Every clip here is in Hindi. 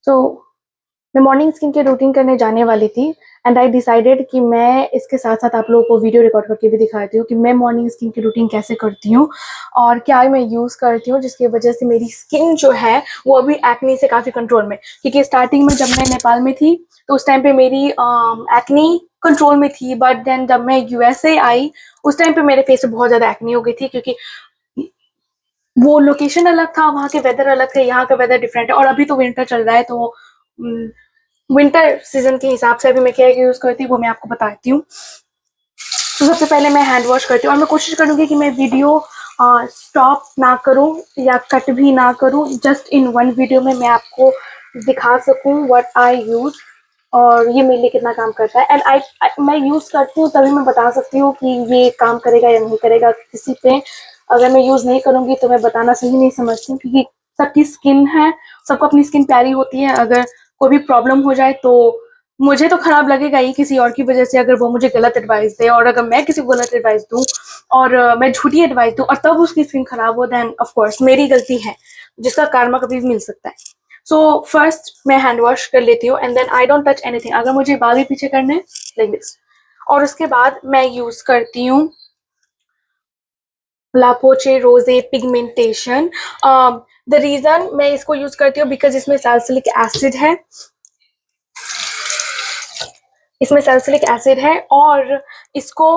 सो मैं मॉर्निंग स्किन केयर रूटीन करने जाने वाली थी एंड आई डिसाइडेड कि मैं इसके साथ साथ आप लोगों को वीडियो रिकॉर्ड करके भी दिखाती हूँ कि मैं मॉर्निंग स्किन की रूटीन कैसे करती हूँ और क्या मैं यूज़ करती हूँ, जिसकी वजह से मेरी स्किन जो है वो अभी एक्ने से काफ़ी कंट्रोल में। क्योंकि स्टार्टिंग में जब मैं नेपाल में थी तो उस टाइम पे मेरी एक्ने कंट्रोल में थी, बट देन जब मैं यूएसए आई उस टाइम पे मेरे फेस पे बहुत ज़्यादा एक्ने हो गई थी, क्योंकि वो लोकेशन अलग था, वहाँ के वेदर अलग थे, यहाँ का वेदर डिफरेंट है। और अभी तो विंटर चल रहा है, तो विंटर सीजन के हिसाब से अभी मैं क्या यूज़ करती हूँ वो मैं आपको बताती हूँ। तो सबसे पहले मैं हैंड वॉश करती हूँ और मैं कोशिश करूँगी कि मैं वीडियो स्टॉप ना करूँ या कट भी ना करूँ, जस्ट इन वन वीडियो में मैं आपको दिखा सकूँ व्हाट आई यूज़ और ये मेरे लिए कितना काम करता है। एंड मैं यूज़ करती हूँ तभी मैं बता सकती हूँ कि ये काम करेगा या नहीं करेगा। किसी पे अगर मैं यूज़ नहीं करूँगी तो मैं बताना सही नहीं समझती हूँ, क्योंकि सबकी स्किन है, सबको अपनी स्किन प्यारी होती है। अगर कोई भी प्रॉब्लम हो जाए तो मुझे तो खराब लगेगा ही किसी और की वजह से, अगर वो मुझे गलत एडवाइस दे, और अगर मैं किसी को गलत एडवाइस दूं और मैं झूठी एडवाइस दूं और तब उसकी स्किन खराब हो, देन ऑफ कोर्स मेरी गलती है, जिसका कार्मा कभी भी मिल सकता है। सो फर्स्ट मैं हैंड वॉश कर लेती हूँ and then I don't touch anything. अगर मुझे बाल भी पीछे करने लाइक दिस, और उसके बाद मैं यूज करती हूँ ला पोचे रोजे पिगमेंटेशन। द रीजन मैं इसको यूज करती हूँ बिकॉज इसमें सैलिसिलिक एसिड है, इसमें सैलिसिलिक एसिड है और इसको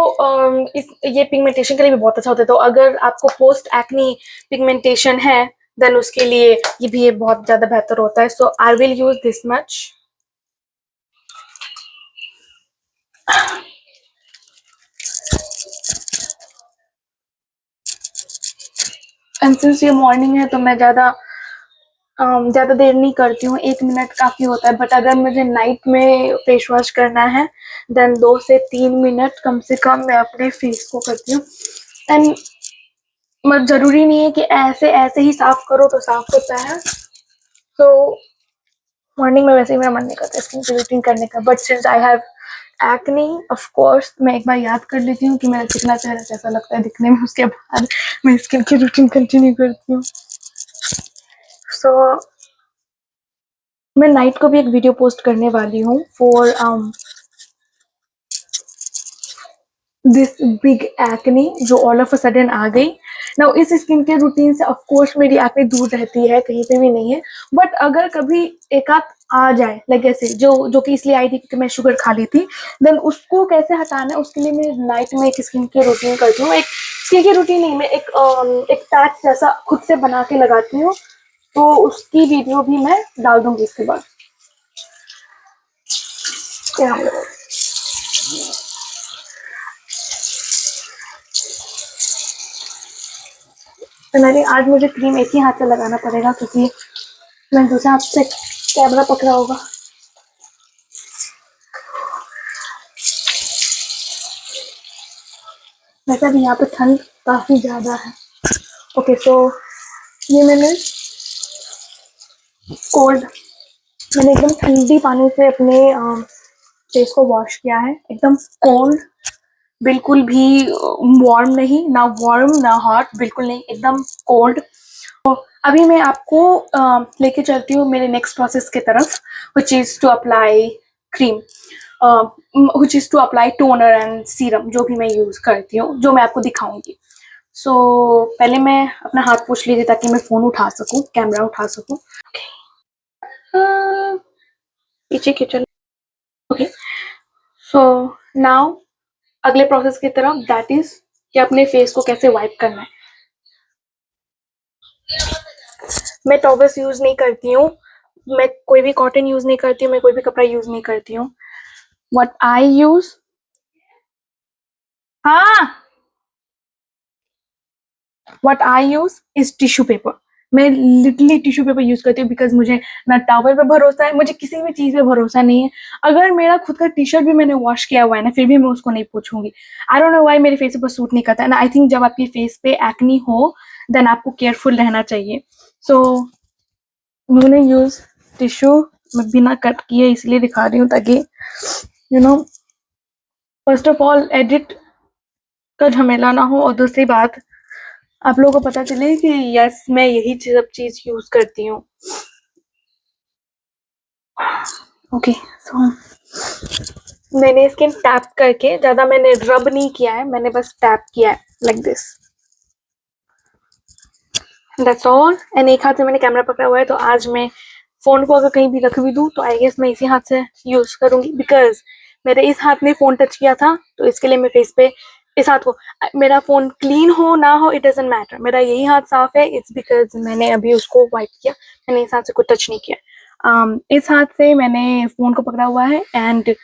ये पिगमेंटेशन के लिए भी बहुत अच्छा होता है। तो अगर आपको पोस्ट एक्नी पिगमेंटेशन है देन उसके लिए ये भी ये बहुत ज्यादा बेहतर होता है। So I will use this much. And since ये मॉर्निंग है तो मैं ज्यादा देर नहीं करती हूँ, 1 मिनट काफी होता है। बट अगर मुझे नाइट में फेस वॉश करना है देन 2 से 3 मिनट कम से कम मैं अपने फेस को करती हूँ। एंड जरूरी नहीं है कि ऐसे ऐसे ही साफ करो तो साफ होता है। तो मॉर्निंग में वैसे ही मेरा मन नहीं करता स्किन की रूटीन करने का, but since I have acne of course मैं एक बार याद कर लेती हूँ कि मेरा कितना चेहरा कैसा लगता है दिखने में, उसके बाद मैं स्किन की रूटीन कंटिन्यू करती हूँ। सो मैं नाइट को भी एक वीडियो पोस्ट करने वाली हूँ फॉर दिस बिग एक्ने जो ऑल ऑफ अ सडन आ गई ना। इस स्किन केयर रूटीन से ऑफ कोर्स मेरी एक्ने दूर रहती है, कहीं पे भी नहीं है। बट अगर कभी एक आध आ जाए लाइक ऐसे जो कि इसलिए आई थी क्योंकि मैं शुगर खा ली थी, देन उसको कैसे हटाना है उसके लिए मैं नाइट में एक स्किन केयर रूटीन करती हूँ। एक स्किन केयर रूटीन नहीं, मैं एक पैच जैसा खुद से बना के लगाती हूँ, तो उसकी वीडियो भी मैं डाल दूंगी इसके बाद। तो आज मुझे क्रीम एक ही हाथ से लगाना पड़ेगा क्योंकि मैं दूसरे हाथ से कैमरा पकड़ा होगा। वैसे भी यहाँ पे ठंड काफी ज्यादा है। ओके सो ये कोल्ड मैंने एकदम ठंडी पानी से अपने फेस को वॉश किया है, एकदम कोल्ड, बिल्कुल भी वार्म नहीं, ना वार्म ना हॉट, बिल्कुल नहीं, एकदम कोल्ड। तो अभी मैं आपको लेके चलती हूँ मेरे नेक्स्ट प्रोसेस की तरफ, which is to apply cream, which is to apply toner and serum, जो भी मैं यूज करती हूँ, जो मैं आपको दिखाऊंगी। सो पहले मैं अपना हाथ पोंछ लीजिए ताकि मैं फोन उठा सकूं, कैमरा उठा सकूं। पीछे की चल। ओके सो नाउ अगले प्रोसेस की तरफ, दैट इज कि अपने फेस को कैसे वाइप करना है। मैं टॉवल्स यूज नहीं करती हूँ, मैं कोई भी कॉटन यूज नहीं करती हूँ, मैं कोई भी कपड़ा यूज नहीं करती हूँ। व्हाट आई यूज, हाँ, what I use is tissue paper. मैं लिटरली टिश्यू पेपर यूज करती हूँ बिकॉज मुझे ना टॉवल पे भरोसा है, मुझे किसी भी चीज पे भरोसा नहीं है। अगर मेरा खुद का टी शर्ट भी मैंने वॉश किया हुआ है ना फिर भी मैं उसको नहीं पूछूंगी। आई डोंट नो व्हाई मेरे फेस पर सूट नहीं करता है ना। आई थिंक जब आपके फेस पे एक्नी हो देन आपको केयरफुल रहना चाहिए। सो मैंने यूज टिश्यू, मैं बिना कट किए इसलिए दिखा रही हूँ ताकि you know first of all edit का झमेला ना हो, और दूसरी बात आप लोगों को पता चले कि यस मैं यही सब चीज यूज करती हूँ। ओके सो मैंने स्किन टैप करके, ज्यादा मैंने रब नहीं किया है, मैंने बस टैप किया है like this, that's all. And एक हाथ से मैंने कैमरा पकड़ा हुआ है, तो आज मैं फोन को अगर कहीं भी रख भी दूं तो आई गेस मैं इसी हाथ से यूज करूंगी, बिकॉज मेरे इस हाथ में फोन टच किया था, तो इसके लिए मैं फेस पे इस हाथ को, मेरा फोन क्लीन हो ना हो इट डजंट मैटर, मेरा यही हाथ साफ है, इट्स बिकॉज मैंने अभी उसको वाइप किया, मैंने इस हाथ से कुछ टच नहीं किया। इस हाथ से मैंने फोन को पकड़ा हुआ है, एंड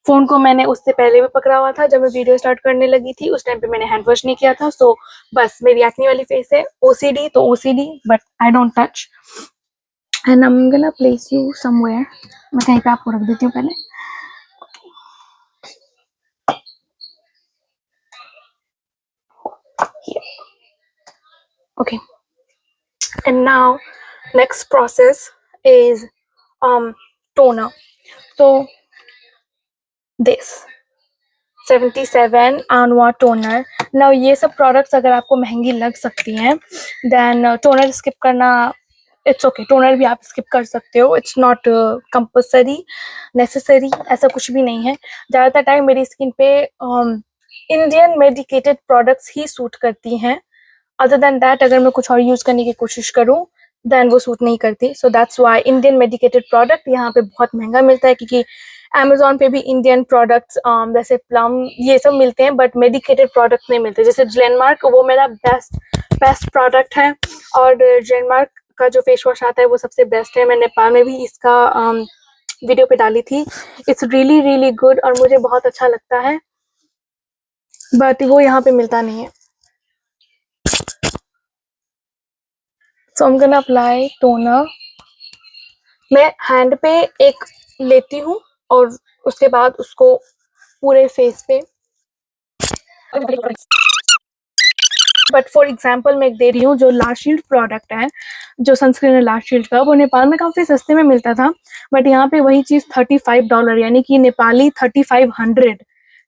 फोन को मैंने उससे पहले भी पकड़ा हुआ था, जब मैं वीडियो स्टार्ट करने लगी थी उस टाइम पे मैंने हैंड वॉश नहीं किया था, सो बस मेरी एक्ने वाली फेस है, ओसीडी तो OCD, but I don't touch. And I am gonna place you somewhere, मैं कहीं पे आपको रख देती हूँ पहले। Okay, and now next process is toner. So this 77 Anua toner. Now ये सब प्रोडक्ट्स अगर आपको महंगी लग सकती हैं, देन टोनर स्किप करना इट्स ओके, टोनर भी आप स्किप कर सकते हो, इट्स नॉट कंपल्सरी नेसेसरी, ऐसा कुछ भी नहीं है। ज़्यादातर टाइम मेरी स्किन पे इंडियन मेडिकेटेड प्रोडक्ट्स ही सूट करती हैं, अदर देन दैट अगर मैं कुछ और यूज़ करने की कोशिश करूँ देन वो सूट नहीं करती, so that's why Indian medicated product यहाँ पे बहुत महंगा मिलता है, क्योंकि अमेजोन पे भी इंडियन प्रोडक्ट्स जैसे प्लम ये सब मिलते हैं, बट मेडिकेटेड प्रोडक्ट नहीं मिलते। जैसे ग्लेनमार्क वो मेरा बेस्ट प्रोडक्ट है, और ग्लेनमार्क का जो फेस वॉश आता है वो सबसे बेस्ट है। मैं नेपाल में भी इसका वीडियो पे डाली थी, इट्स रियली रियली गुड और मुझे बहुत अच्छा लगता है, बट वो यहाँ पे मिलता नहीं है। So I am gonna apply toner. मैं हैंड पे एक लेती हूँ और उसके बाद उसको पूरे फेस पे, बट फॉर एग्जाम्पल मैं एक दे रही हूँ, जो लास्ट शील्ड प्रोडक्ट है, जो सनस्क्रीन है लास्ट शील्ड का, वो नेपाल में काफी सस्ते में मिलता था, बट यहाँ पे वही चीज $35 यानी कि नेपाली 3500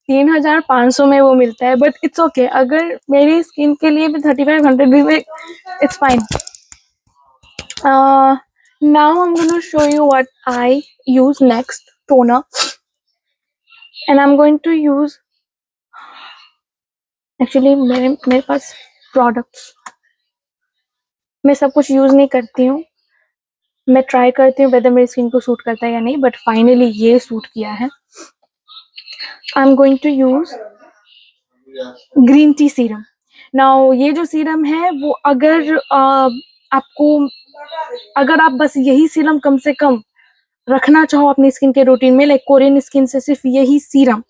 3500 में वो मिलता है, बट इट्स ओके, अगर मेरी स्किन के लिए भी 3500 भी it's fine. Now I'm going to show you what I use next, toner, and I'm going to use, actually मेरे पास प्रोडक्ट्स, मैं सब कुछ यूज नहीं करती हूँ, मैं ट्राई करती हूँ वेदर मेरी स्किन को सूट करता है या नहीं, बट फाइनली ये सूट किया है। I am going to use green tea serum. Now ये जो सीरम है वो अगर अगर आप बस यही सीरम कम से कम रखना चाहो अपनी स्किन के रूटीन में, लाइक कोरियन स्किन से सिर्फ यही सीरम,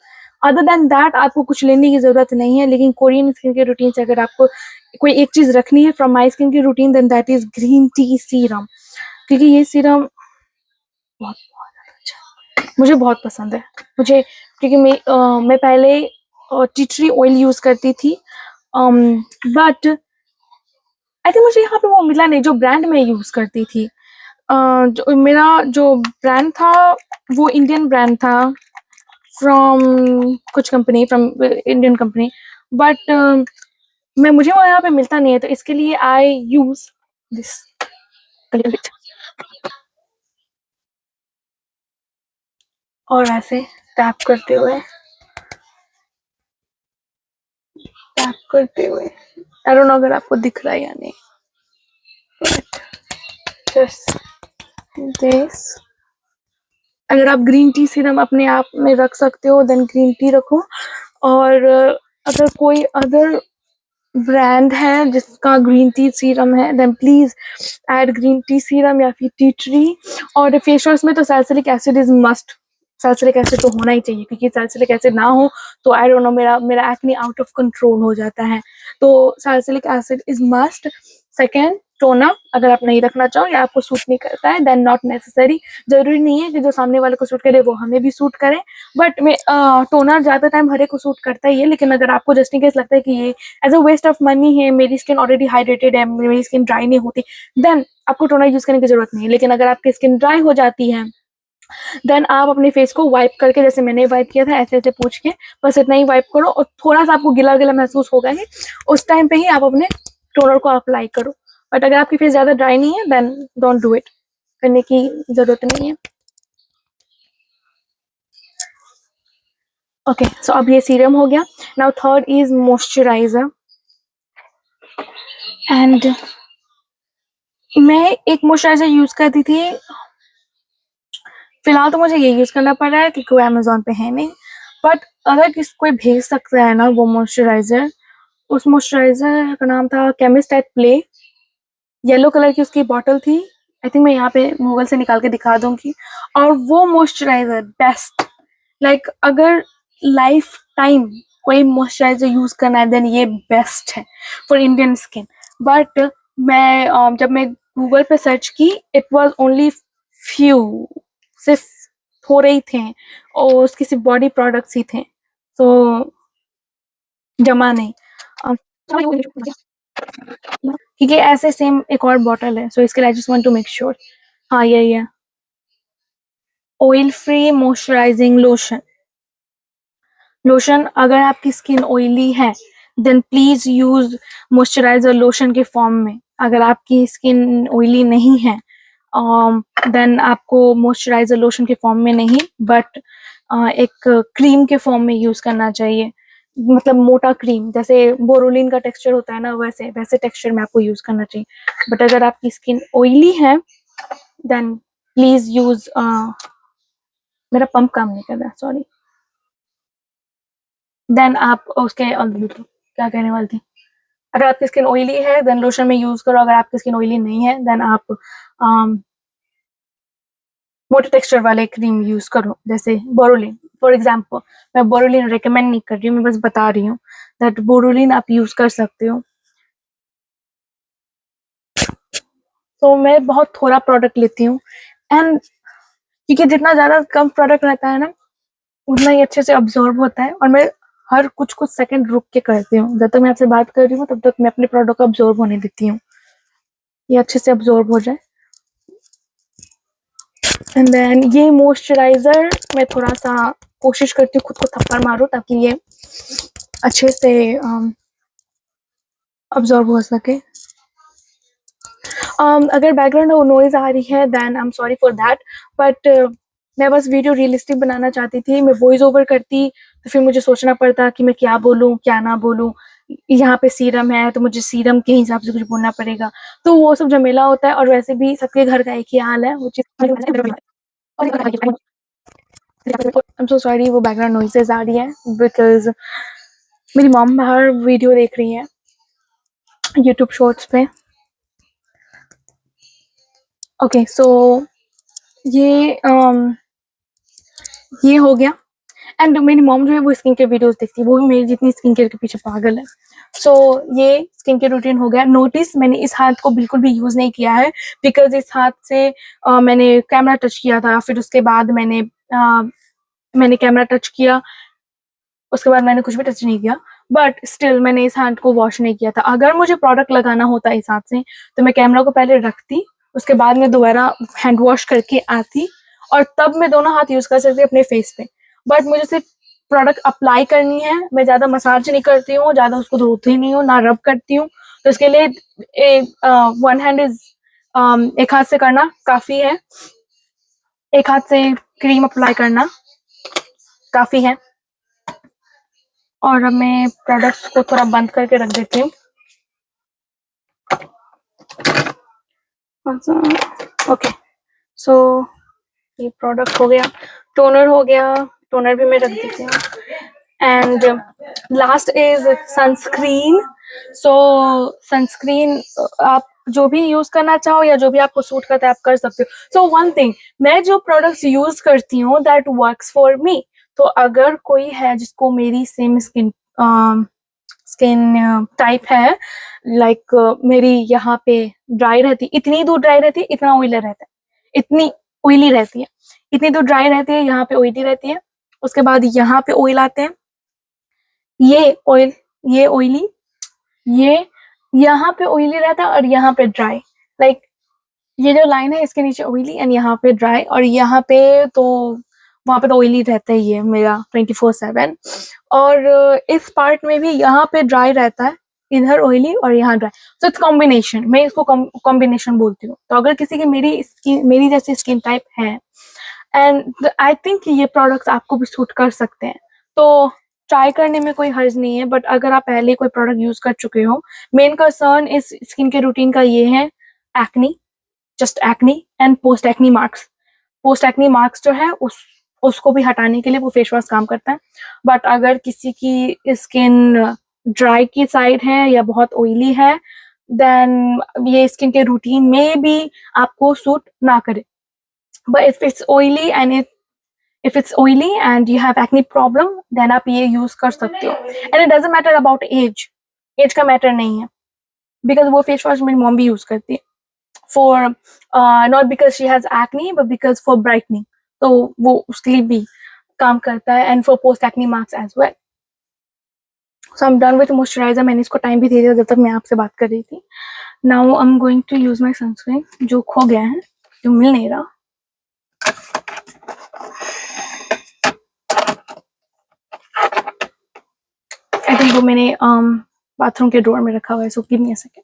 अदर देन दैट आपको कुछ लेने की जरूरत नहीं है, लेकिन कोरियन स्किन के रूटीन से अगर आपको कोई एक चीज रखनी है फ्रॉम माई स्किन की routine, then that is green tea serum, क्योंकि ये सीरम बहुत अच्छा, मुझे बहुत पसंद है। मुझे क्योंकि मैं पहले टी ट्री ऑयल यूज करती थी, बट आई थिंक मुझे यहाँ पे वो मिला नहीं जो ब्रांड में यूज करती थी। जो मेरा जो ब्रांड था वो इंडियन ब्रांड था, फ्रॉम कुछ company, from Indian company, but मुझे वो यहाँ पे मिलता नहीं है, तो इसके लिए आई यूज दिस और ऐसे टैप करते हुए आई डोंट नो अगर आपको दिख रहा है या नहीं, जस्ट दिस। अगर आप ग्रीन टी सीरम अपने आप में रख सकते हो देन ग्रीन टी रखो, और अगर कोई अदर ब्रांड है जिसका ग्रीन टी सीरम है then please add green tea serum या फिर टी ट्री। और फेस वॉश में तो salicylic acid is must, salicylic acid तो होना ही चाहिए, क्योंकि सैलिसिलिक एसिड ना हो तो आई डोंट नो मेरा एक्ने आउट ऑफ कंट्रोल हो जाता है, तो salicylic acid is must. Second, toner अगर आप नहीं रखना चाहो या आपको सूट नहीं करता है देन नॉट नेसेसरी, जरूरी नहीं है कि जो सामने वाले को सूट करे वो हमें भी सूट करे, बट मैं टोनर ज्यादा टाइम हर एक को सूट करता ही है, लेकिन अगर आपको जस्ट इन केस लगता है कि ये as a waste of money है, मेरी स्किन ऑलरेडी हाइड्रेटेड है, मेरी स्किन ड्राई नहीं होती, देन आपको टोनर यूज करने की जरूरत नहीं है। लेकिन अगर आपकी स्किन ड्राई हो जाती है देन आप अपने फेस को वाइप करके, जैसे मैंने वाइप किया था ऐसे ऐसे पूछ के, बस इतना ही वाइप करो, और थोड़ा सा आपको गिला गिला महसूस होगा ही, उस टाइम पे ही आप अपने टोनर को अप्लाई करो। बट अगर आपकी फेस ज्यादा ड्राई नहीं है देन डोंट डू इट, करने की जरूरत नहीं है। ओके, सो अब ये सीरम हो गया. Now third is moisturiser. And मैं एक मॉइस्चराइजर यूज करती थी, फिलहाल तो मुझे ये यूज करना पड़ रहा है क्योंकि वो अमेजोन पे है नहीं. बट अगर किसी कोई भेज सकता है ना वो मॉइस्चराइजर, उस मॉइस्चराइजर का नाम था chemist at play. Yellow colour की उसकी बॉटल थी. आई थिंक मैं यहाँ पे गूगल से निकाल के दिखा दूंगी. और वो मॉइस्चराइजर बेस्ट, लाइक अगर लाइफ टाइम कोई मॉइस्चराइजर यूज करना है देन ये बेस्ट है फॉर इंडियन स्किन. बट जब मैं गूगल पे सर्च की, इट वाज ओनली फ्यू, सिर्फ थोड़े ही थे और उसकी सिर्फ बॉडी प्रोडक्ट्स ही थे, तो जमा नहीं. क्योंकि ऐसे सेम एक और बॉटल है, सो इसके लिए I just want to make sure. हाँ यही है, oil free moisturising lotion. Lotion, अगर आपकी स्किन ऑयली है then please use moisturiser lotion के फॉर्म में. अगर आपकी स्किन ऑयली नहीं है देन आपको मॉइस्चराइजर लोशन के फॉर्म में नहीं बट एक क्रीम के फॉर्म में यूज करना चाहिए. मतलब मोटा क्रीम, जैसे बोरोलिन का टेक्सचर होता है ना, वैसे वैसे टेक्सचर में आपको यूज करना चाहिए. बट अगर आपकी स्किन ऑयली है देन प्लीज यूज, मेरा पंप काम नहीं कर रहा, सॉरी. देन आप उसके क्या कहने वाली थी, अगर आपकी स्किन ऑयली है देन लोशन में यूज करो. अगर आपकी स्किन ऑयली नहीं है देन आप मोटे टेक्सचर वाले क्रीम यूज करो, जैसे बोरोलिन फॉर एग्जाम्पल. मैं बोरोलिन रिकमेंड नहीं कर रही हूँ, मैं बस बता रही हूँ दैट बोरोलिन आप यूज कर सकते हो. तो मैं बहुत थोड़ा प्रोडक्ट लेती हूँ, एंड क्योंकि जितना ज्यादा कम प्रोडक्ट रहता है ना उतना ही अच्छे से अब्जॉर्ब होता है. और मैं हर कुछ कुछ सेकंड रुक के करती हूँ. जब तक मैं आपसे बात कर रही हूँ तब तक मैं अपने प्रोडक्ट को अब्जॉर्ब होने देती हूँ, ये अच्छे से अब्जॉर्ब हो जाए. एंड देन ये मॉइस्चराइजर मैं थोड़ा सा कोशिश करती हूँ खुद को थप्पड़ मारूं ताकि ये अच्छे से अब्जॉर्ब हो सके. अगर बैकग्राउंड नॉइज आ रही है then I am sorry for that. But मैं बस वीडियो रियलिस्टिक बनाना चाहती थी. मैं वॉइस ओवर करती तो फिर मुझे सोचना पड़ता कि मैं क्या बोलूँ क्या ना बोलूँ. यहाँ पे सीरम है तो मुझे सीरम के हिसाब से कुछ बोलना पड़ेगा, तो वो सब झमेला होता है. और वैसे भी सबके घर का एक ही हाल है, वो चीज. I'm so sorry वो बैकग्राउंड नॉइसेस आ रही है बिकॉज मेरी मॉम बाहर वीडियो देख रही है यूट्यूब शॉर्ट्स पे. ओके सो ये ये हो गया. एंड मेरी मॉम जो है वो स्किन केयर वीडियोस देखती है, वो भी मेरी जितनी स्किन केयर के पीछे पागल है. सो ये स्किन केयर रूटीन हो गया. नोटिस मैंने इस हाथ को बिल्कुल भी यूज नहीं किया है बिकॉज इस हाथ से मैंने कैमरा टच किया था, फिर उसके बाद मैंने कैमरा टच किया, उसके बाद मैंने कुछ भी टच नहीं किया. बट स्टिल मैंने इस हाथ को वॉश नहीं किया था. अगर मुझे प्रोडक्ट लगाना होता इस हाथ से तो मैं कैमरा को पहले रखती, उसके बाद मैं दोबारा हैंड वॉश करके आती और तब मैं दोनों हाथ यूज कर सकती अपने फेस पे. बट मुझे सिर्फ प्रोडक्ट अप्लाई करनी है, मैं ज्यादा मसाज नहीं करती हूँ, ज्यादा उसको धोती नहीं हूँ, ना रब करती हूँ. तो इसके लिए वन हैंड इज, एक हाथ से करना काफी है, एक हाथ से क्रीम अप्लाई करना काफी है. और अब मैं प्रोडक्ट्स को थोड़ा बंद करके रख देती हूँ. ओके सो ये प्रोडक्ट हो गया, टोनर हो गया, टोनर भी मैं रख देती हूँ. And last is sunscreen. So sunscreen आप जो भी यूज करना चाहो या जो भी आपको सूट करता है आप कर सकते हो. सो वन थिंग, मैं जो प्रोडक्ट्स यूज करती हूँ दैट वर्क्स फॉर मी. तो अगर कोई है जिसको मेरी सेम स्किन टाइप है, लाइक मेरी यहाँ पे ड्राई रहती, इतनी दूर ड्राई रहती है, इतना ऑयली रहता है, इतनी ऑयली रहती है, इतनी दूर ड्राई रहती है, यहाँ पे ऑयली रहती है, उसके बाद यहाँ पे ऑयल आते हैं, ये ऑयल, ये ऑयली, ये यहाँ पे ऑयली रहता है और यहाँ पे ड्राई. लाइक ये जो लाइन है इसके नीचे ऑयली एंड यहाँ पे ड्राई, और यहाँ पे तो वहां पे तो ऑयली रहता ही है मेरा 24/7. और इस पार्ट में भी यहाँ पे ड्राई रहता है, इधर ऑयली और यहाँ ड्राई. सो इट्स कॉम्बिनेशन, मैं इसको कॉम्बिनेशन बोलती हूँ. तो अगर किसी की मेरी जैसी स्किन टाइप है एंड आई थिंक ये प्रोडक्ट्स आपको भी सूट कर सकते हैं. तो ट्राई करने में कोई हर्ज नहीं है, बट अगर आप पहले कोई प्रोडक्ट यूज कर चुके हो, मेन कंसर्न इस स्किन के रूटीन का ये है acne, just acne and post acne marks. Post acne marks जो है उसको भी हटाने के लिए वो फेस वॉश काम करता है। बट अगर किसी की स्किन ड्राई की साइड है या बहुत ऑयली है, देन ये स्किन के रूटीन में भी आपको सूट ना करे। But if it's oily and you have acne problem, then आप ये यूज कर सकते हो। And it doesn't matter about age का मैटर नहीं है, बिकॉज वो फेस वॉश मेरी मॉम भी यूज करती है for not because she has acne but because for brightening, तो वो उसके लिए भी काम करता है and for post acne marks as well. So I am done with moisturiser. मैंने इसको टाइम भी दे दिया जब तक मैं आपसे बात कर रही थी। Now I am going to use my sunscreen, जो खो गया है, जो मिल नहीं रहा। आई थिंक वो मैंने बाथरूम के ड्रॉअर में रखा हुआ है, so give me a second.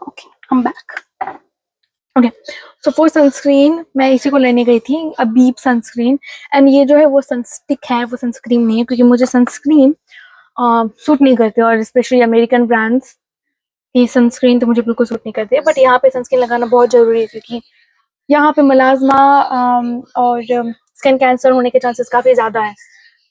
Okay, I am back. Okay, so for sunscreen मैं इसी को लेने गई थी, अबीब सनस्क्रीन। एंड ये जो है वो सनस्टिक है, वो सनस्क्रीन नहीं है, क्योंकि मुझे सनस्क्रीन सूट नहीं करते, और स्पेशली अमेरिकन ब्रांड्स की सनस्क्रीन तो मुझे बिल्कुल सूट नहीं करती है। बट यहाँ पे सनस्क्रीन लगाना बहुत जरूरी है, क्योंकि यहाँ पे मलाजमा और स्किन कैंसर होने के चांसेस काफी ज्यादा है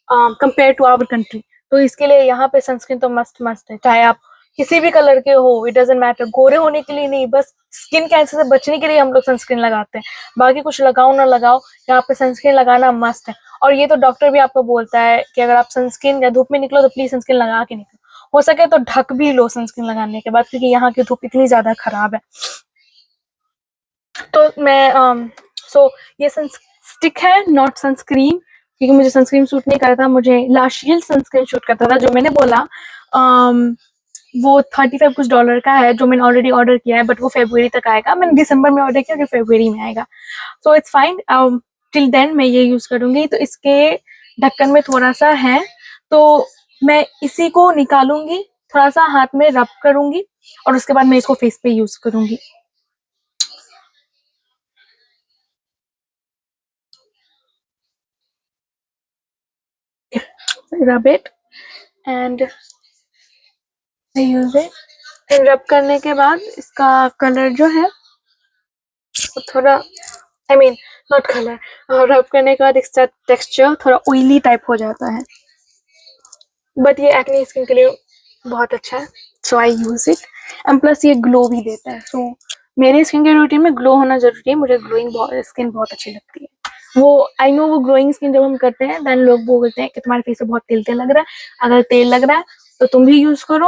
कंपेयर टू आवर कंट्री। तो इसके लिए यहाँ पे सनस्क्रीन तो मस्ट मस्ट है, चाहे आप किसी भी कलर के हो, इट डजेंट मैटर। गोरे होने के लिए नहीं, बस स्किन कैंसर से बचने के लिए हम लोग सनस्क्रीन लगाते हैं। बाकी कुछ लगाओ ना लगाओ, यहाँ पे सनस्क्रीन लगाना मस्ट है। और ये तो डॉक्टर भी आपको बोलता है कि अगर आप सनस्क्रीन या धूप में निकलो तो प्लीज सनस्क्रीन लगा के निकलो, हो सके तो ढक भी लो सनस्क्रीन लगाने के बाद, क्योंकि यहाँ की धूप इतनी ज्यादा खराब है। तो मैं ये सनस्टिक है, नॉट सनस्क्रीन, क्योंकि मुझे सनस्क्रीन सूट नहीं करता। मुझे लाशील्ड सनस्क्रीन शूट करता था, जो मैंने बोला वो $35 कुछ का है, जो मैंने ऑलरेडी ऑर्डर किया है, बट वो फरवरी तक आएगा। मैंने दिसंबर में ऑर्डर किया, जो फरवरी में आएगा। So it's fine, till then मैं ये यूज करूंगी। तो इसके ढक्कन में थोड़ा सा है, तो मैं इसी को निकालूंगी, थोड़ा सा हाथ में रब करूंगी, और उसके बाद मैं इसको फेस पे यूज करूंगी। Rub it and use it. And रब करने के बाद इसका कलर जो है वो थोड़ा, आई मीन नॉट कलर, रब करने के बाद इसका टेक्सचर थोड़ा ऑयली टाइप हो जाता है, बट ये एक्ने स्किन के लिए बहुत अच्छा है, so I use it. And plus ये ग्लो भी देता है, सो मेरे स्किन के रूटीन में ग्लो होना जरूरी है। मुझे ग्लोइंग स्किन बहुत अच्छी लगती है। वो आई नो, वो ग्लोइंग स्किन जब हम करते हैं देन लोग बोलते हैं कि तुम्हारे फेस पे बहुत तेल तेल लग रहा है। अगर तेल लग रहा है तो तुम भी यूज करो,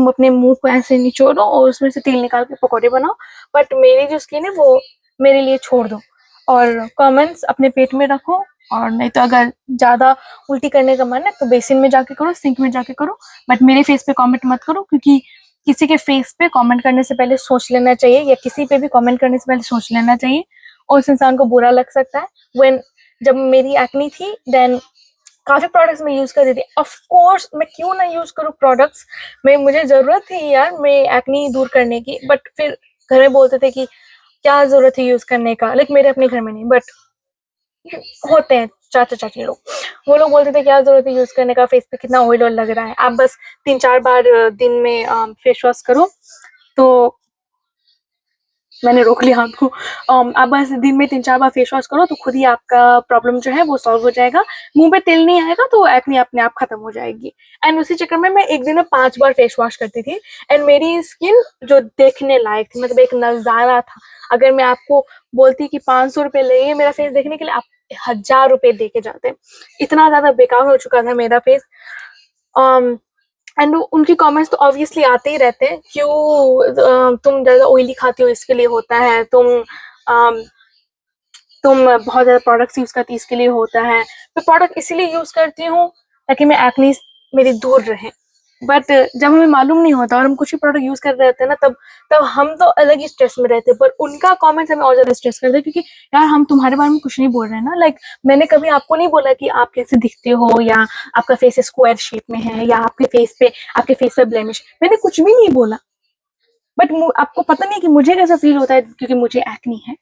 अपने मुंह को ऐसे निचोड़ो और उसमें से तेल निकाल के पकौड़े बनाओ। बट मेरी जो स्किन है वो मेरे लिए छोड़ दो, और कमेंट्स अपने पेट में रखो। और नहीं तो अगर ज्यादा उल्टी करने का मन है तो बेसिन में जाके करो, सिंक में जाके करो, बट मेरे फेस पे कमेंट मत करो, क्योंकि किसी के फेस पे कमेंट करने से पहले सोच लेना चाहिए, या किसी पे भी कमेंट करने से पहले सोच लेना चाहिए, और उस इंसान को बुरा लग सकता है। व्हेन जब मेरी एक्नी थी देन काफी प्रोडक्ट्स मैं यूज करती थी। ऑफ कोर्स मैं क्यों ना यूज करूँ प्रोडक्ट्स, मैं मुझे जरूरत थी यार मैं एक्नी दूर करने की, बट फिर घर में बोलते थे कि क्या जरूरत है यूज करने का। लाइक मेरे अपने घर में नहीं, बट होते हैं चाचा चाची लोग, वो लोग बोलते थे क्या जरूरत है यूज करने का, फेस पे कितना ऑयल लग रहा है, आप बस 3-4 बार दिन में फेस वॉश करो। तो मैंने रोक लिया आपको। आप बस दिन में 3-4 बार फेस वॉश करो तो खुद ही आपका प्रॉब्लम जो है वो सॉल्व हो जाएगा, मुंह पे तेल नहीं आएगा, तो एक्ने अपने आप खत्म हो जाएगी। एंड उसी चक्कर में मैं एक दिन में 5 बार फेस वॉश करती थी, एंड मेरी स्किन जो देखने लायक थी, मतलब एक नजारा था। अगर मैं आपको बोलती कि 500 रुपए लगे मेरा फेस देखने के लिए, आप 1000 रुपए दे के जाते। इतना ज्यादा बेकार हो चुका था मेरा फेस। एंड उनकी कमेंट्स तो ऑब्वियसली आते ही रहते हैं, क्यों तुम ज्यादा ऑयली खाती हो इसके लिए होता है, तुम बहुत ज्यादा प्रोडक्ट्स यूज करती इसके लिए होता है। मैं प्रोडक्ट इसीलिए यूज करती हूँ ताकि मैं एक्ने मेरी दूर रहे। बट जब हमें मालूम नहीं होता और हम कुछ भी प्रोडक्ट यूज कर रहे होते हैं ना, तब तब हम तो अलग ही स्ट्रेस में रहते हैं, पर उनका कमेंट्स हमें और ज्यादा स्ट्रेस करते हैं, क्योंकि यार हम तुम्हारे बारे में कुछ नहीं बोल रहे हैं ना। लाइक मैंने कभी आपको नहीं बोला कि आप कैसे दिखते हो, या आपका फेस स्क्वायर शेप में है, या आपके फेस पे ब्लेमिश, मैंने कुछ भी नहीं बोला। बट आपको पता नहीं कि मुझे कैसा फील होता है, क्योंकि मुझे एक्नी है।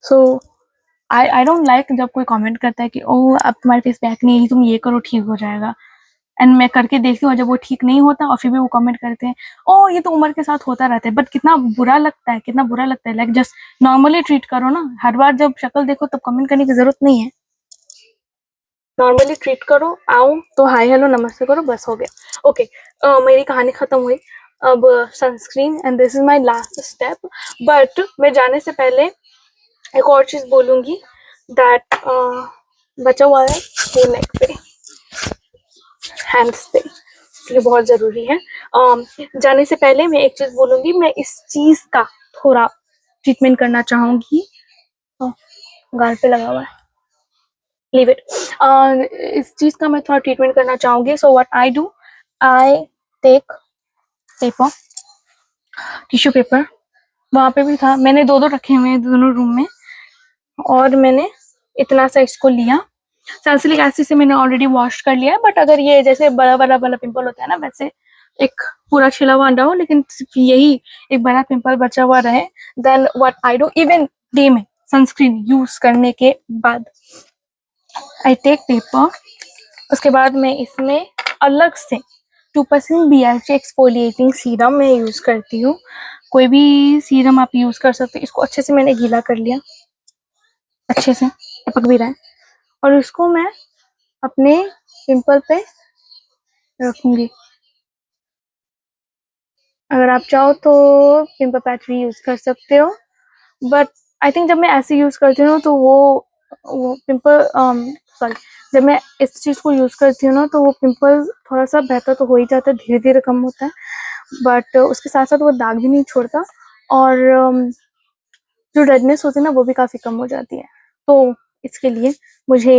सो आई डोंट लाइक जब कोई कमेंट करता है कि ओह अब तुम्हारे फेस पे एक्ने है, तुम ये करो ठीक हो जाएगा। एंड मैं करके देखती हूँ और जब वो ठीक नहीं होता और फिर भी वो कमेंट करते हैं ओह ये तो उम्र के साथ होता रहता है। बट कितना बुरा लगता है, कितना बुरा लगता है। लाइक जस्ट नॉर्मली ट्रीट करो ना, हर बार जब शक्ल देखो तब कमेंट करने की जरूरत नहीं है। नॉर्मली ट्रीट करो, आओ तो हाय हेलो नमस्ते करो, बस हो गया। ओके मेरी कहानी खत्म हुई। अब sunscreen and this is my last step. But मैं जाने से पहले एक और चीज बोलूंगी दैट बचा हुआ है वो नेक पे, हैंड्स पे, ये बहुत जरूरी है। जाने से पहले मैं एक चीज बोलूंगी, मैं इस चीज का थोड़ा ट्रीटमेंट करना चाहूंगी। गाल पे लगा हुआ है, लीव इट। इस चीज का मैं थोड़ा ट्रीटमेंट करना चाहूंगी। So what I do, I take paper, tissue paper, वहां पे भी था, मैंने दो दो रखे हुए हैं दोनों रूम में, और मैंने इतना सा इसको लिया। सैलिसिलिक एसिड से मैंने ऑलरेडी वॉश कर लिया है, बट अगर ये जैसे बड़ा बड़ा वाला पिंपल होता है ना, वैसे एक पूरा छिला हुआ अंडा हो लेकिन सिर्फ यही एक बड़ा पिंपल बचा हुआ रहे, then what I do, even day में सनस्क्रीन यूज करने के बाद आई टेक पेपर, उसके बाद मैं इसमें अलग से 2% BHA एक्सफोलिएटिंग सीरम मैं यूज करती हूँ। कोई भी सीरम आप यूज कर सकते हो। इसको अच्छे से मैंने गीला कर लिया, अच्छे से टपक भी रहा है, और इसको मैं अपने पिंपल पे रखूंगी। अगर आप चाहो तो पिंपल पैच भी यूज कर सकते हो, बट आई थिंक जब मैं ऐसे यूज करती हूँ तो वो पिंपल सॉरी, जब मैं इस चीज को यूज करती हूँ ना तो वो पिंपल थोड़ा सा बेहतर तो हो ही जाता है, धीरे धीरे कम होता है, बट उसके साथ साथ वो दाग भी नहीं छोड़ता, और जो रेडनेस होती है ना वो भी काफी कम हो जाती है। तो इसके लिए मुझे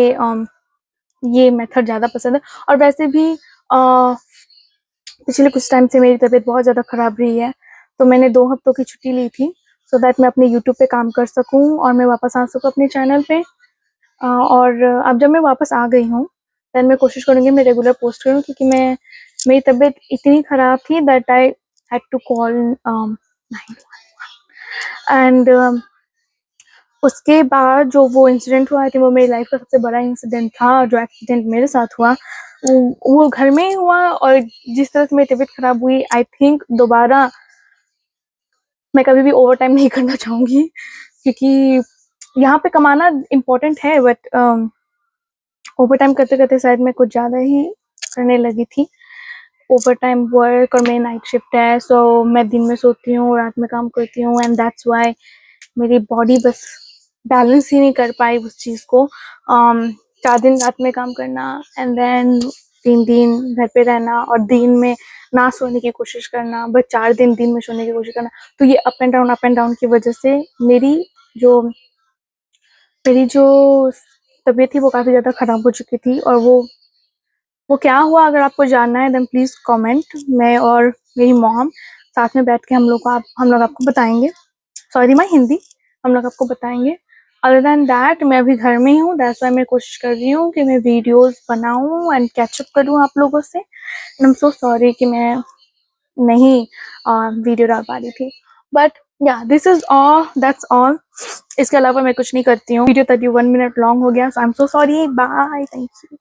ये मेथड ज्यादा पसंद है। और वैसे भी पिछले कुछ टाइम से मेरी तबीयत बहुत ज़्यादा ख़राब रही है, तो मैंने 2 हफ्तों की छुट्टी ली थी सो दैट मैं अपने यूट्यूब पे काम कर सकूँ और मैं वापस आ सकूँ अपने चैनल पे। और अब जब मैं वापस आ गई हूँ देन मैं कोशिश करूँगी मैं रेगुलर पोस्ट करूँ, क्योंकि मेरी तबीयत इतनी ख़राब थी that I had to call 911। And उसके बाद जो वो इंसिडेंट हुआ, आई थिंक वो मेरी लाइफ का सबसे बड़ा इंसिडेंट था। जो एक्सीडेंट मेरे साथ हुआ वो घर में ही हुआ, और जिस तरह से मेरी तबीयत खराब हुई, आई थिंक दोबारा मैं कभी भी ओवर टाइम नहीं करना चाहूंगी, क्योंकि यहाँ पे कमाना इम्पोर्टेंट है, बट ओवर टाइम करते करते शायद मैं कुछ ज़्यादा ही करने लगी थी। ओवर टाइम वर्क, और मेरी नाइट शिफ्ट है, सो मैं दिन में सोती हूँ, रात में काम करती हूँ, एंड दैट्स वाई मेरी बॉडी बस बैलेंस ही नहीं कर पाई उस चीज़ को। 4 दिन रात में काम करना एंड देन 3 दिन घर पे रहना, और दिन में ना सोने की कोशिश करना, बस 4 दिन दिन में सोने की कोशिश करना। तो ये अप एंड डाउन की वजह से जो मेरी जो तबीयत थी वो काफ़ी ज़्यादा ख़राब हो चुकी थी। और वो क्या हुआ, अगर आपको जानना है देन प्लीज़ कमेंट। मैं और मेरी मॉम साथ में बैठ के हम लोग आपको बताएंगे। सॉरी माय हिंदी, हम लोग आपको बताएंगे। अदर देन दैट मैं अभी घर में ही हूँ, दैट्स व्हाई मैं कोशिश कर रही हूँ कि मैं वीडियोस बनाऊँ एंड कैचअप करूँ आप लोगों से। And I am so sorry कि मैं नहीं वीडियो डाल पा रही थी, बट या this is all, that's all. इसके अलावा मैं कुछ नहीं करती हूँ। वीडियो 31 मिनट लॉन्ग हो गया, so I am so sorry, bye, thank you.